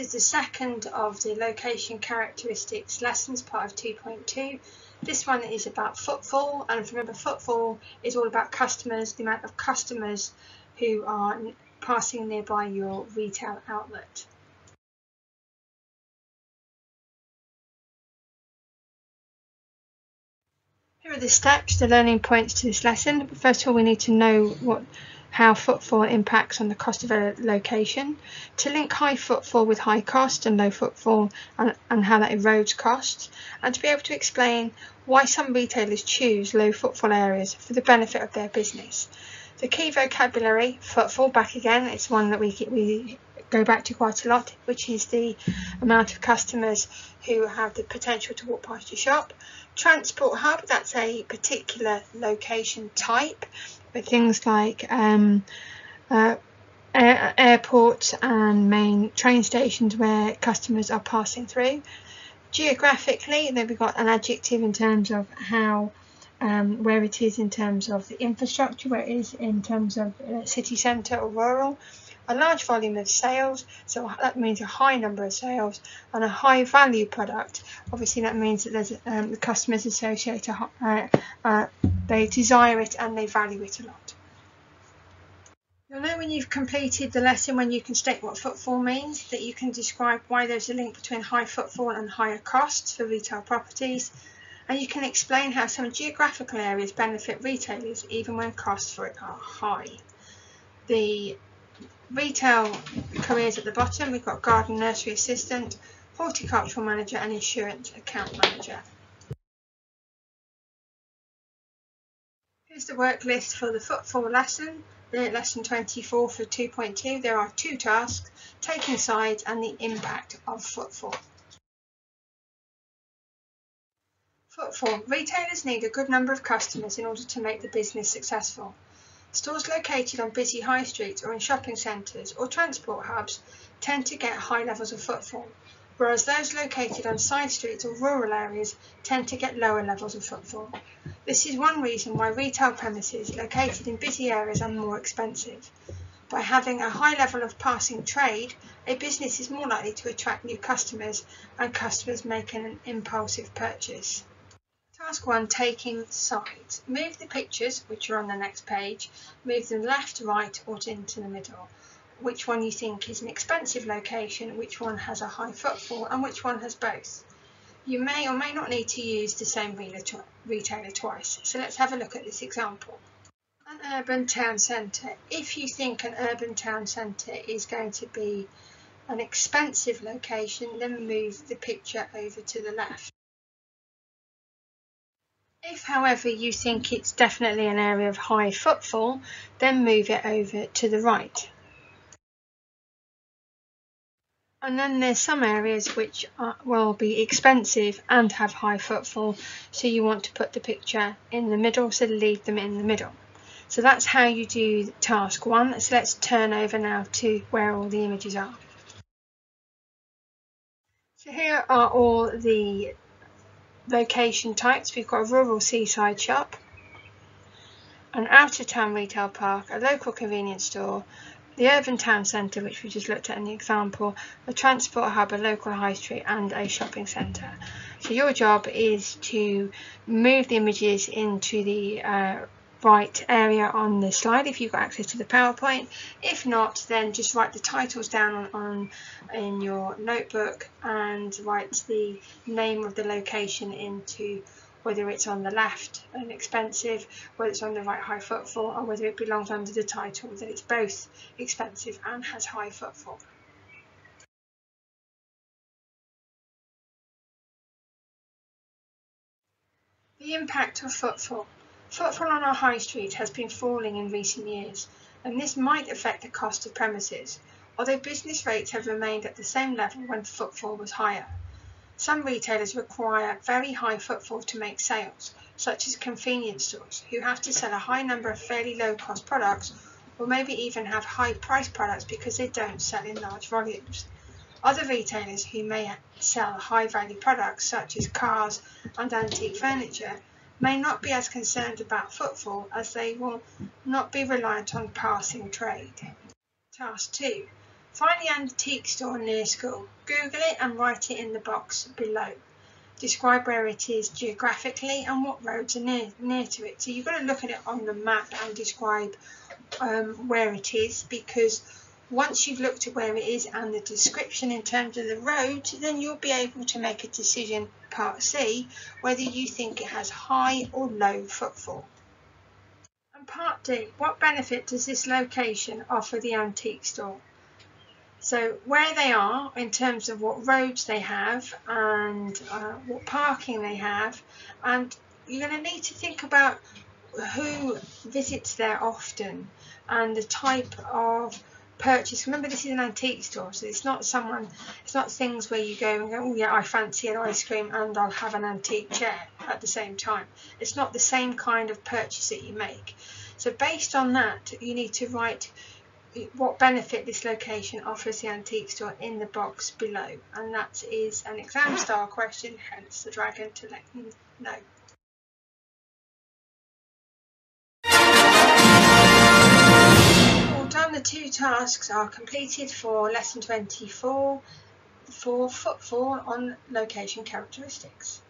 is the second of the location characteristics lessons, part of 2.2. This one is about footfall, and remember, footfall is all about customers, the amount of customers who are passing nearby your retail outlet. Here are the steps, the learning points to this lesson. First of all, we need to know how footfall impacts on the cost of a location, to link high footfall with high cost and low footfall, and how that erodes costs, and to be able to explain why some retailers choose low footfall areas for the benefit of their business. The key vocabulary: footfall, back again, it's one that we go back to quite a lot, which is the amount of customers who have the potential to walk past your shop. Transport hub, that's a particular location type, with things like airports and main train stations where customers are passing through. Geographically, then we've got an adjective in terms of how where it is in terms of the infrastructure, where it is in terms of city centre or rural. A large volume of sales, so that means a high number of sales, and a high value product. Obviously that means that there's the customers associate they desire it and they value it a lot. You'll know when you've completed the lesson, when you can state what footfall means, that you can describe why there's a link between high footfall and higher costs for retail properties, and you can explain how some geographical areas benefit retailers even when costs for it are high. The retail careers at the bottom, we've got garden nursery assistant, horticultural manager and insurance account manager. Here's the work list for the footfall lesson, lesson 24 for 2.2. There are 2 tasks: taking sides and the impact of footfall. Footfall. Retailers need a good number of customers in order to make the business successful. Stores located on busy high streets or in shopping centres or transport hubs tend to get high levels of footfall, whereas those located on side streets or rural areas tend to get lower levels of footfall. This is one reason why retail premises located in busy areas are more expensive. By having a high level of passing trade, a business is more likely to attract new customers and customers make an impulsive purchase. Task 1, taking sides. Move the pictures, which are on the next page, move them left, right or into the middle. Which one you think is an expensive location, which one has a high footfall and which one has both. You may or may not need to use the same retailer twice, so let's have a look at this example. An urban town centre. If you think an urban town centre is going to be an expensive location, then move the picture over to the left. If, however, you think it's definitely an area of high footfall, then move it over to the right. And then there's some areas which will be expensive and have high footfall, so you want to put the picture in the middle, so leave them in the middle. So that's how you do task 1. So let's turn over now to where all the images are. So here are all the location types. We've got a rural seaside shop, an out-of-town retail park, a local convenience store, the urban town centre, which we just looked at in the example, a transport hub, a local high street and a shopping centre. So your job is to move the images into the right area on the slide if you've got access to the PowerPoint. If not, then just write the titles down in your notebook and write the name of the location into whether it's on the left and expensive, whether it's on the right high footfall, or whether it belongs under the title that it's both expensive and has high footfall. The impact of footfall. Footfall on our high street has been falling in recent years, and this might affect the cost of premises, although business rates have remained at the same level when footfall was higher. Some retailers require very high footfall to make sales, such as convenience stores, who have to sell a high number of fairly low-cost products, or maybe even have high-priced products because they don't sell in large volumes. Other retailers who may sell high-value products, such as cars and antique furniture, may not be as concerned about footfall as they will not be reliant on passing trade. Task 2. Find the antique store near school. Google it and write it in the box below. Describe where it is geographically and what roads are near to it. So you've got to look at it on the map and describe where it is, because once you've looked at where it is and the description in terms of the road, then you'll be able to make a decision, part C, whether you think it has high or low footfall. And part D, what benefit does this location offer the antique store? So where they are in terms of what roads they have and what parking they have, and you're going to need to think about who visits there often and the type of purchase. Remember, this is an antique store, so it's not things where you go and go, oh yeah, I fancy an ice cream and I'll have an antique chair at the same time. It's not the same kind of purchase that you make. So based on that, you need to write what benefit this location offers the antique store in the box below, and that is an exam style question, hence the dragon to let you know. All done. The 2 tasks are completed for lesson 24 for footfall on location characteristics.